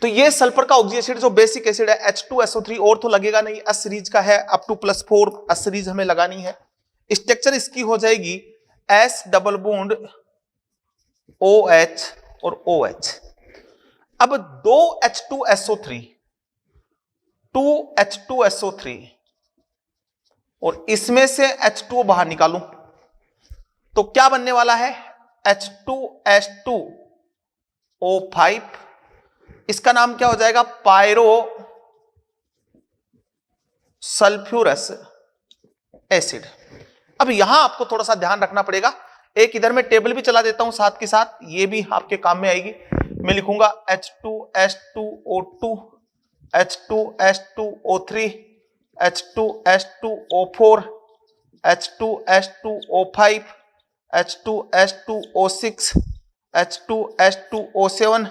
तो ये सल्फर का ऑक्सी एसिड जो बेसिक एसिड है H2SO3 और तो लगेगा नहीं, S सीरीज का है, अप टू +4 S सीरीज हमें लगानी है। स्ट्रक्चर इसकी हो जाएगी S डबल बॉन्ड OH और OH। अब दो H2SO3, 2H2SO3 और इसमें से H2O बाहर निकालूं तो क्या बनने वाला है H2S2O5, इसका नाम क्या हो जाएगा पायरो सल्फ्यूरस एसिड। अब यहां आपको थोड़ा सा ध्यान रखना पड़ेगा, एक इधर मैं टेबल भी चला देता हूं साथ के साथ, ये भी आपके काम में आएगी। मैं लिखूंगा H2S2O2, H2S2O3, H2S2O4, H2S2O5, H2S2O6, H2S2O7,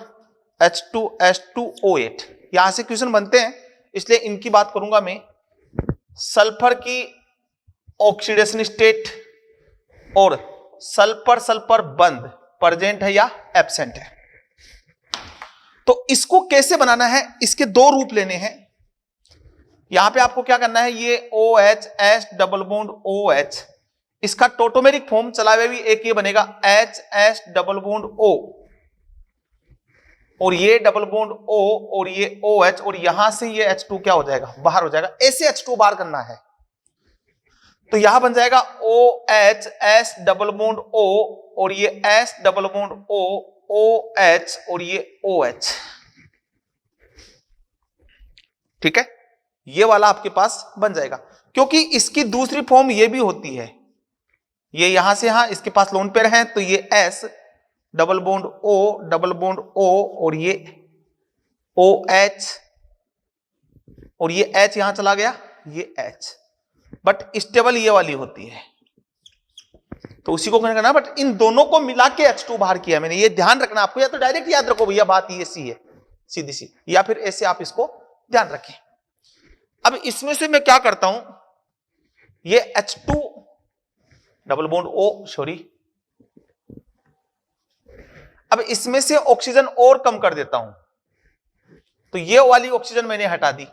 H2S2O8। यहां से क्वेश्चन बनते हैं, इसलिए इनकी बात करूंगा मैं। सल्फर की ऑक्सीडेशन स्टेट और सल्फर सल्फर बंध प्रेजेंट है या एब्सेंट है, तो इसको कैसे बनाना है, इसके दो रूप लेने हैं। यहां पे आपको क्या करना है, ये OH H double bond OH, इसका टोटोमेरिक फॉर्म चला हुआ भी एक ये बनेगा HS डबल बॉन्ड O, और ये डबल बॉन्ड O और ये OH, और यहां से ये H2 क्या हो जाएगा बाहर हो जाएगा, ऐसे H2 बाहर करना है। तो यहां बन जाएगा OH S double bond O और ये S double bond O OH और ये OH। ठीक है, ये वाला आपके पास बन जाएगा, क्योंकि इसकी दूसरी फॉर्म ये भी होती है, ये यहां से यहां इसके पास लोन पेयर है, तो ये S double bond O double bond O और ये OH और ये H यहां चला गया, ये H, बट स्टेबल ये वाली होती है, तो उसी को करना। बट इन दोनों को मिला के H2 बाहर किया मैंने, ये ध्यान रखना आपको, या तो डायरेक्ट याद रखो भैया बात ये सी है सीधी सी, या फिर ऐसे आप इसको ध्यान रखें। अब इसमें से मैं क्या करता हूं, ये H2 double bond O, sorry, अब इसमें से ऑक्सीजन और कम कर देता हूं, तो ये वाली ऑक्सीजन मैंने हटा दी,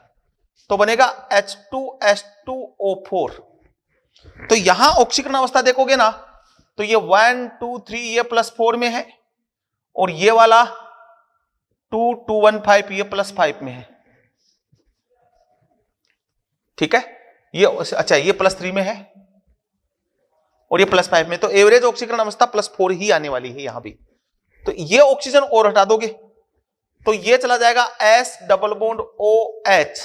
तो बनेगा H2H2O4। तो यहां ऑक्सीकरण अवस्था देखोगे ना, तो ये 1 2 3 ये +4 में है, और ये वाला 2 2 1 5 ये +5 में है। ठीक है, ये अच्छा ये +3 में है और ये +5 में, तो एवरेज ऑक्सीकरण अवस्था +4 ही आने वाली है यहां भी। तो ये ऑक्सीजन और हटा दोगे तो ये चला जाएगा S double bond OH,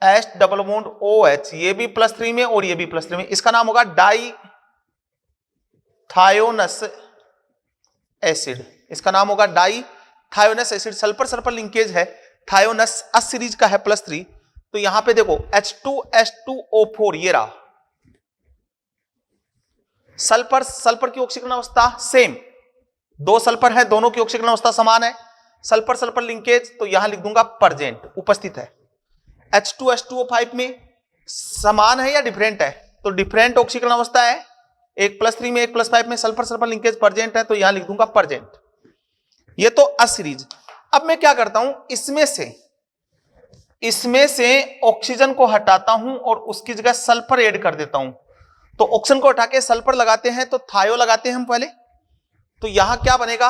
S double bond OH, ये भी +3 में और ये भी +3 में। इसका नाम होगा डाई थायोनस एसिड, इसका नाम होगा di thionous acid. Sulphur sulphur linkage है, थायोनस अस सीरीज का है +3। तो यहां पे देखो H2H2O4 ये रहा, सल्फर सल्फर की ऑक्सीकरण अवस्था सेम, दो सल्फर है, दोनों की ऑक्सीकरण अवस्था समान है, सल्फर सल्फर लिंकेज, तो यहां लिख दूंगा प्रेजेंट, उपस्थित है। H2H2O5 में समान है या डिफरेंट है, तो डिफरेंट ऑक्सीकरण अवस्था है, एक +3 में एक +5 में, सल्फर सल्फर लिंकेज प्रेजेंट है, तो यहां लिख दूंगा प्रेजेंट। ये तो अस सीरीज। अब मैं क्या करता हूं, इसमें से ऑक्सीजन को हटाता हूं और उसकी जगह सल्फर ऐड कर देता हूं। तो ऑक्सीजन को हटा के सल्फर लगाते हैं, तो थायो लगाते हैं हम पहले, तो यहां क्या बनेगा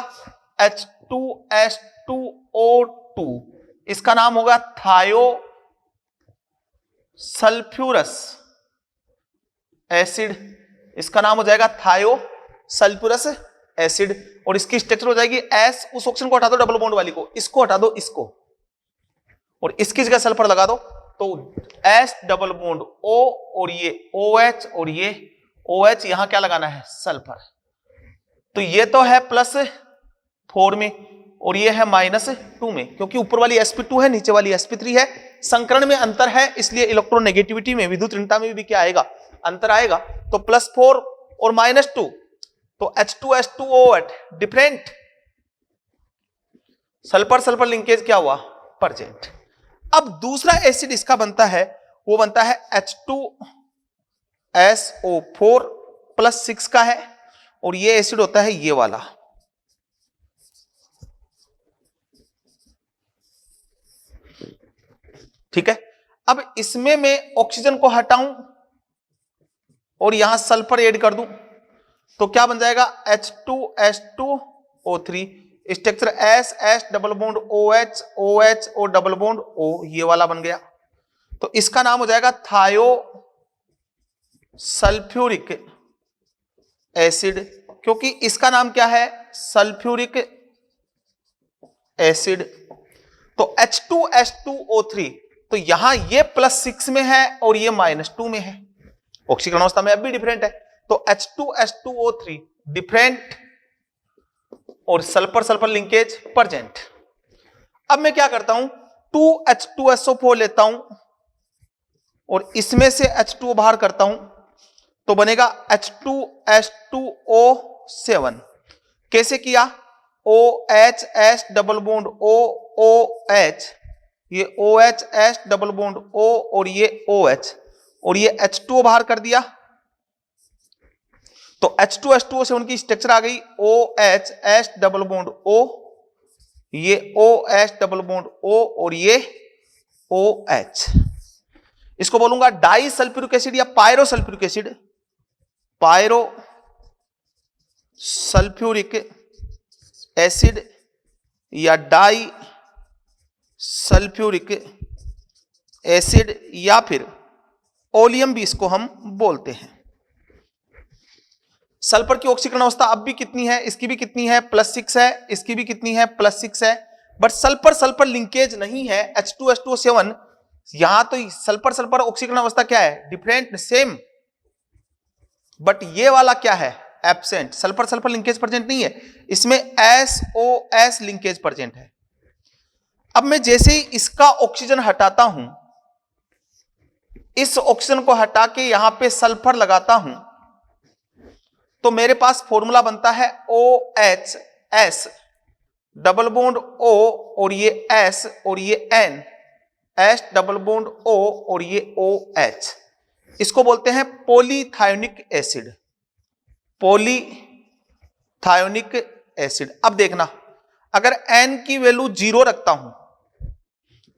H2H2O2, इसका नाम होगा थायो सल्फ्यूरस एसिड, इसका नाम हो जाएगा थायो सल्फ्यूरस एसिड, और इसकी स्ट्रक्चर हो जाएगी S, उस ऑक्सीजन को हटा दो डबल बॉन्ड वाली को, इसको हटा दो इसको, और इसकी जगह सल्फर लगा दो, तो S डबल बॉन्ड O और ये OH और ये OH, यहां क्या लगाना है सल्फर। तो ये तो है +4 में और ये है -2 में, क्योंकि ऊपर वाली sp2 है, नीचे वाली sp3 है, संकरण में अंतर है, इसलिए इलेक्ट्रोनेगेटिविटी में, विद्युत ऋणता में भी क्या आएगा, अंतर आएगा। तो +4 और -2, तो H2H2O8 different, sulphur sulphur linkage क्या हुआ प्रेजेंट। अब दूसरा एसिड इसका बनता है, वो बनता है H2SO4 +6 का है, और ये एसिड होता है ये वाला, ठीक है। अब इसमें मैं ऑक्सीजन को हटाऊं और यहां सल्फर ऐड कर दूं, तो क्या बन जाएगा H2H2O3, structure S double bond OH OH और डबल बॉन्ड O, ये वाला बन गया। तो इसका नाम हो जाएगा थायो सल्फ्यूरिक एसिड, क्योंकि इसका नाम क्या है सल्फ्यूरिक एसिड। तो H2H2O3, तो यहां ये +6 में है और ये -2 में है, ऑक्सीकरण अवस्था में अब भी डिफरेंट है। तो H2H2O3 डिफरेंट और सल्फर सल्फर लिंकेज प्रेजेंट। अब मैं क्या करता हूं, 2H2SO4 लेता हूं और इसमें से H2O बाहर करता हूं, तो बनेगा H2H2O7। कैसे किया, OH डबल बॉन्ड OH, ये OH डबल बॉन्ड O और ये OH, और ये H2O बाहर कर दिया, तो H2H2O7 की स्ट्रक्चर आ गई OH डबल बॉन्ड O, ये OH डबल बॉन्ड O और ये OH। इसको बोलूंगा डाई सल्फ्यूरिक एसिड या pyro sulphuric acid, pyro sulphuric acid या डाई सल्फ्यूरिक एसिड, या फिर ओलियम भी इसको हम बोलते हैं। सल्फर की ऑक्सीकरण अवस्था अब भी कितनी है, इसकी भी कितनी है +6 है, इसकी भी कितनी है +6 है, बट सल्फर सल्फर लिंकेज नहीं है H2H2O7, यहां तो सल्फर सल्फर ऑक्सीकरण अवस्था क्या है डिफरेंट सेम, बट ये वाला क्या है absent, sulphur sulphur linkage present नहीं है, इसमें SOS लिंकेज प्रेजेंट है। अब मैं जैसे ही इसका ऑक्सीजन हटाता हूं, इस ऑक्सीजन को हटा के यहां पे सल्फर लगाता हूं, तो मेरे पास फॉर्मूला बनता है OHS डबल बॉन्ड O और ये S और ये N, H double bond O और ये OH, इसको बोलते हैं पॉलीथायोनिक एसिड, पॉलीथायोनिक एसिड। अब देखना, अगर N की वैल्यू 0 रखता हूं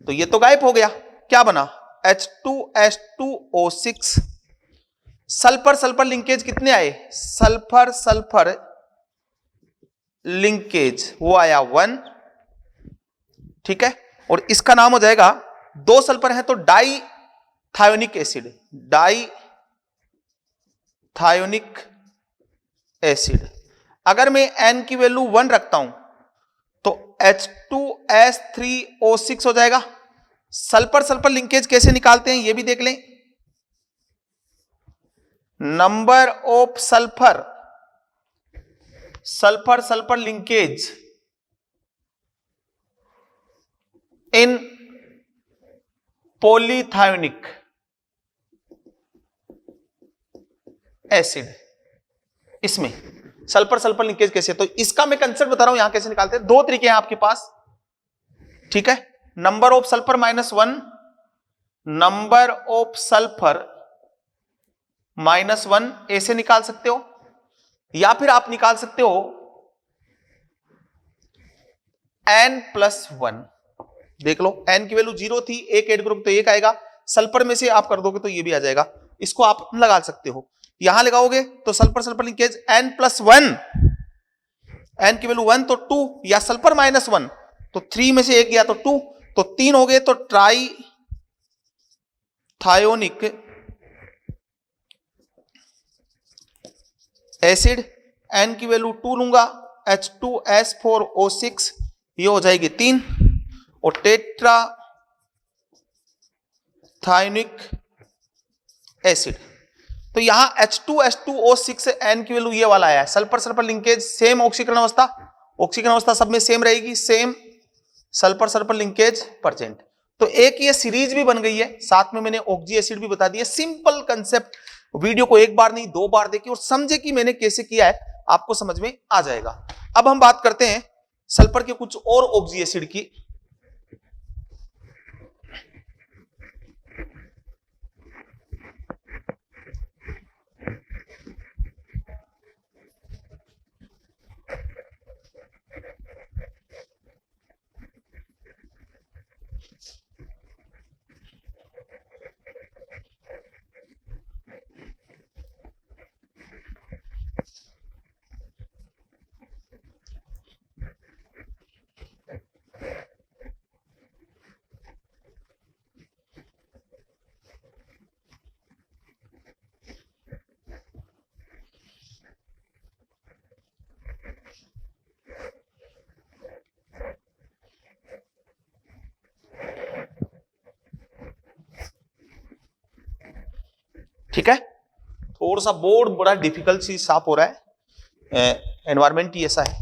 तो ये तो गायब हो गया, क्या बना H2H2O6, सल्फर सल्फर लिंकेज कितने आए, सल्फर सल्फर लिंकेज वो आया 1, ठीक है। और इसका नाम हो जाएगा, 2 सल्फर है तो di thionic acid, di thionic acid. अगर मैं N की वैल्यू 1 रखता हूं तो H2S3O6 हो जाएगा। सल्फर सल्फर लिंकेज कैसे निकालते हैं ये भी देख लें। Number of sulphur sulphur sulphur linkage in polythionic acid, इसमें सल्फर सल्फर लिंकेज कैसे, तो इसका मैं कंसेप्ट बता रहा हूं, यहां कैसे निकालते हैं। 2 तरीके हैं आपके पास, ठीक है। Number of sulphur -1, number of sulphur -1 ऐसे निकाल सकते हो, या फिर आप निकाल सकते हो N+1। देख लो, N की वैल्यू 0 थी, 1 ऐड करोगे तो 1 आएगा, सल्फर में से आप कर दोगे तो ये भी आ जाएगा, इसको आप लगा सकते हो। यहां लगाओगे तो sulphur sulphur linkage N+1, N की वैल्यू 1 तो 2, या सल्फर -1 तो 3 में से 1 गया तो 2, तो 3 हो गए, तो ट्राई थायोनिक एसिड। N की वैल्यू 2 लूंगा, H2S4O6 ये हो जाएगी 3, और टेट्रा थायोनिक एसिड। तो यहां H2H2O6 से N की वैल्यू ये वाला आया है। सल्फर सल्फर लिंकेज सेम ऑक्सीकरण अवस्था, ऑक्सीकरण अवस्था सब में सेम रहेगी, same sulphur sulphur linkage percent. तो एक ये सीरीज भी बन गई है, साथ में मैंने ऑक्सी एसिड भी बता दिया। सिंपल कंसेप्ट, वीडियो को 1 बार नहीं 2 बार देखिए और समझे कि मैंने कैसे किया है, आपको समझ में आ जाएगा। अब हम बात करते हैं सल्फर के कुछ और ऑक्सी एसिड की। ठीक है, थोड़ा सा बोर्ड बड़ा डिफिकल्ट सी साफ हो रहा है, एनवायरमेंट ही ऐसा है,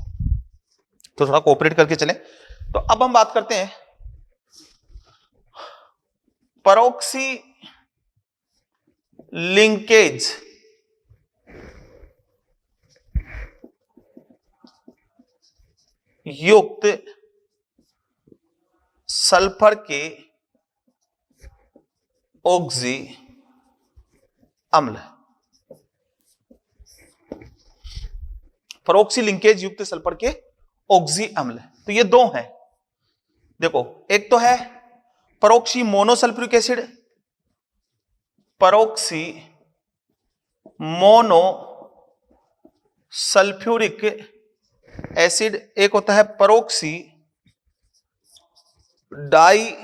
तो थोड़ा कोऑपरेट करके चलें। तो अब हम बात करते हैं परोक्सी लिंकेज युक्त सल्फर के ऑक्सी अम्ल। परोक्सी लिंकेज युक्त सल्फर के ऑक्सी अम्ल, तो ये 2 हैं। देखो, एक तो है peroxy monosulphuric acid, peroxy mono sulphuric acid, एक होता है परोक्सी डाई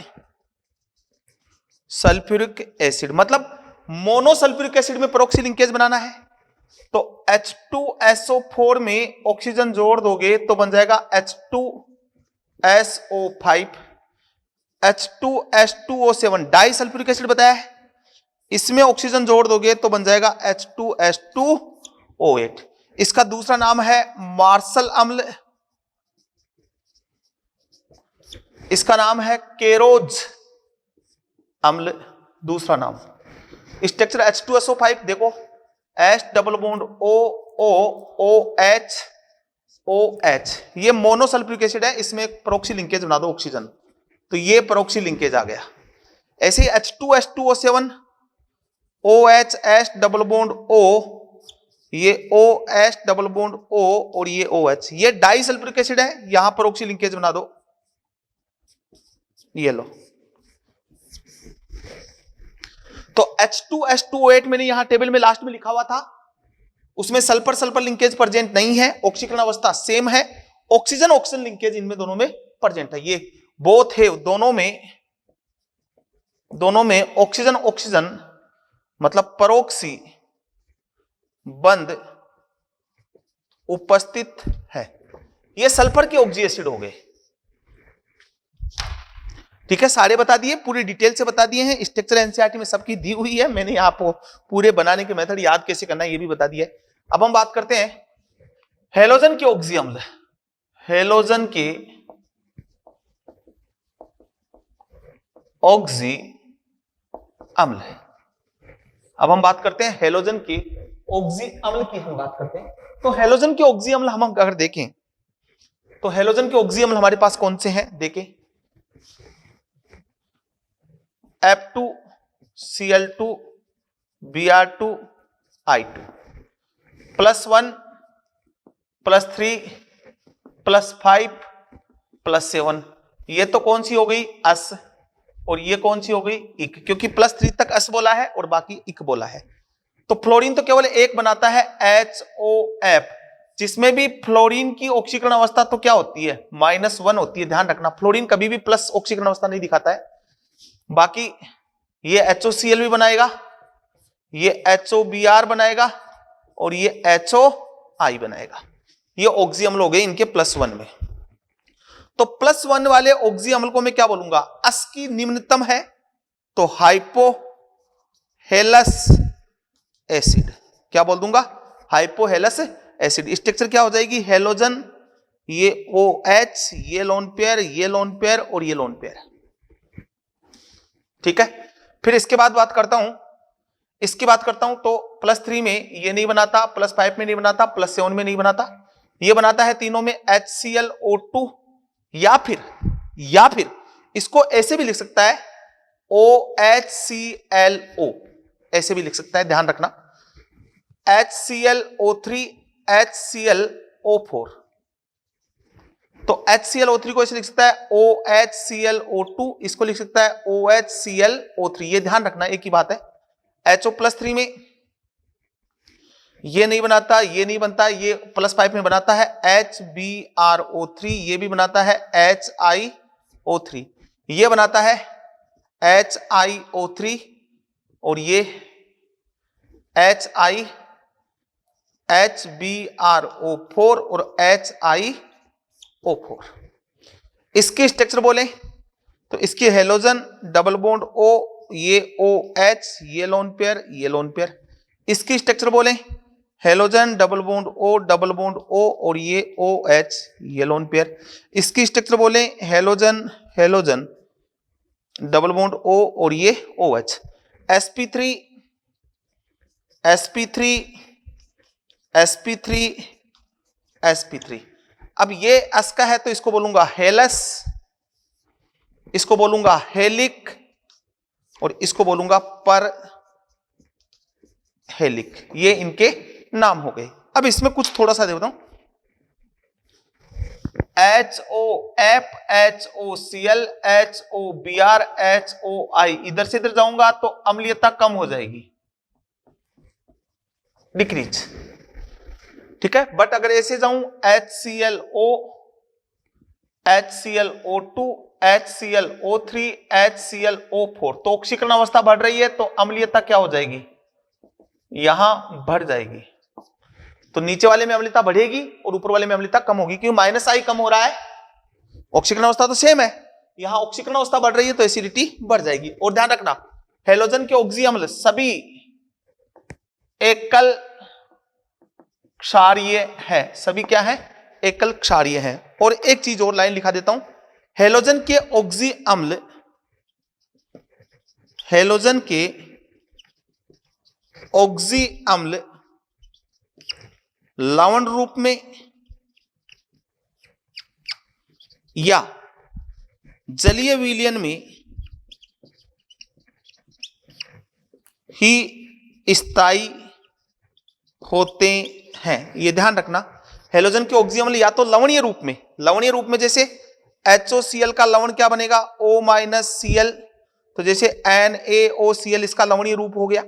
सल्फ्यूरिक एसिड। मतलब मोनोसल्फ्यूरिक एसिड में परोक्सी लिंकेज बनाना है तो H2SO4 में ऑक्सीजन जोड़ दोगे तो बन जाएगा H2SO5, H2H2O7 die sulphuric acid बताया है, इसमें ऑक्सीजन जोड़ दोगे तो बन जाएगा H2H2O8। इसका दूसरा नाम है मार्शल अम्ल, इसका नाम है केरोज अम्ल, दूसरा नाम। स्ट्रक्चर H2SO5 देखो, H double bond OH OH, ये मोनोसल्फ्यूरिक एसिड है, इसमें परोक्सी लिंकेज बना दो ऑक्सीजन, तो ये परोक्सी लिंकेज आ गया। ऐसे ही H2H2O7 OH double bond O, ये OH डबल बॉन्ड O और ये OH, ये डाई सल्फ्यूरिक एसिड है, यहां पर ऑक्सी लिंकेज बना दो, ये लो। तो H2H2O8 मैंने यहां टेबल में लास्ट में लिखा हुआ था, उसमें सल्फर सल्फर लिंकेज प्रेजेंट नहीं है, ऑक्सीकरण अवस्था सेम है, ऑक्सीजन ऑक्सीजन लिंकेज इनमें दोनों में प्रेजेंट है। ये बोथ है, दोनों में ऑक्सीजन ऑक्सीजन मतलब परोक्सी बंध उपस्थित है। ये सल्फर के ऑक्सी एसिड हो गए। ठीक है, सारे बता दिए, पूरी डिटेल से बता दिए हैं, स्ट्रक्चर एनसीईआरटी में सबकी दी हुई है, मैंने आपको पूरे बनाने के मेथड याद कैसे करना है ये भी बता दिया है। अब हम बात करते हैं हैलोजन के ऑक्सी अम्ल, हैलोजन के ऑक्सी अम्ल। अब हम बात करते हैं हैलोजन के ऑक्सी अम्ल की, हम बात करते हैं तो हैलोजन के ऑक्सी अम्ल हम अगर देखें तो हैलोजन के ऑक्सी अम्ल हमारे पास कौन से हैं, देखें F2Cl2 Br2 I2 +1 +3 +5 +7, ये तो कौन सी हो गई अस, और ये कौन सी हो गई इक, क्योंकि +3 तक अस बोला है और बाकी इक बोला है। तो फ्लोरीन तो केवल एक बनाता है HOF, जिसमें भी फ्लोरीन की ऑक्सीकरण अवस्था तो क्या होती है -1 होती है, ध्यान रखना, फ्लोरीन कभी भी प्लस ऑक्सीकरण अवस्था नहीं दिखाता है। बाकी ये HOCl भी बनाएगा, ये HOBr बनाएगा और ये HOI बनाएगा। ये ऑक्सी अम्ल हो गए इनके +1 में। तो +1 वाले ऑक्सी अम्ल को मैं क्या बोलूंगा, अस की निम्नतम है तो हाइपोहेलस एसिड, क्या बोल दूंगा हाइपोहेलस एसिड। स्ट्रक्चर क्या हो जाएगी, हैलोजन, ये OH, ये लोन पेयर, ये लोन पेयर और ये लोन पेयर। ठीक है, फिर इसके बाद बात करता हूं तो +3 में ये नहीं बनाता, +5 में नहीं बनाता, +7 में नहीं बनाता, ये बनाता है तीनों में HClO2, या फिर इसको ऐसे भी लिख सकता है OHClO, ऐसे भी लिख सकता है, ध्यान रखना HClO3 HClO4। तो HClO3 को ऐसे लिख सकता है OHClO2, इसको लिख सकता है OHClO3, ये ध्यान रखना एक ही बात है। HO +3 में ये नहीं बनाता, ये नहीं बनता, ये +5 में बनाता है HBrO3, ये भी बनाता है HiO3, ये बनाता है HiO3 और ये HBrO4 और HiO4। इसकी स्ट्रक्चर बोले तो इसकी हैलोजन डबल बॉन्ड O, ये OH, ये लोन पेयर, ये लोन पेयर। इसकी स्ट्रक्चर बोले हैलोजन डबल बॉन्ड O और ये OH, ये लोन पेयर। इसकी स्ट्रक्चर बोले हैलोजन डबल बॉन्ड O और ये OH। sp3 अब ये अस का है तो इसको बोलूंगा हेलस, इसको बोलूंगा हेलिक और इसको बोलूंगा पर हेलिक, ये इनके नाम हो गए। अब इसमें कुछ थोड़ा सा दे बताऊं, HOF HOCl HOBr HOI, इधर से इधर जाऊंगा तो अम्लीयता कम हो जाएगी, डिक्रीज। ठीक है, बट अगर ऐसे जाऊं HClO HClO2 HClO3 HClO4, तो ऑक्सीकरण अवस्था बढ़ रही है तो अम्लीयता क्या हो जाएगी, यहां बढ़ जाएगी। तो नीचे वाले में अम्लीयता बढ़ेगी और ऊपर वाले में अम्लीयता कम होगी, क्योंकि -I कम हो रहा है, ऑक्सीकरण अवस्था तो सेम है, यहां ऑक्सीकरण अवस्था बढ़ रही है तो एसिडिटी बढ़ जाएगी। और ध्यान रखना हैलोजन के ऑक्सी अम्ल सभी एकल क्षारीय है, सभी क्या है एकल क्षारीय है। और एक चीज और लाइन लिखा देता हूं, हैलोजन के ऑक्सी अम्ल, हैलोजन के ऑक्सी अम्ल लवण रूप में या जलीय विलयन में ही स्थायी होते हैं। ये ध्यान रखना, हेलोजन के ऑक्सीजन अम्ल या तो लवणीय रूप में जैसे HOCl का लवण क्या बनेगा O-Cl, तो जैसे NaOCl इसका लवणीय रूप हो गया,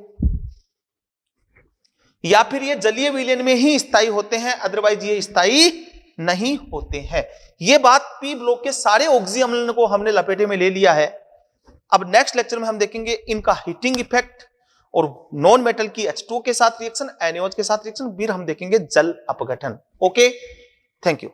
या फिर ये जलीय विलयन में ही स्थायी होते हैं, अदरवाइज ये स्थायी नहीं होते हैं। ये बात पी ब्लॉक के सारे ऑक्सीजन अम्ल को हमने लपेटे में ले लिया है। अब नेक्स्ट लेक्चर में हम देखेंगे इनका हीटिंग इफेक्ट और नॉन मेटल की H2 के साथ रिएक्शन, NaOH के साथ रिएक्शन, फिर हम देखेंगे जल अपघटन। Okay, thank you.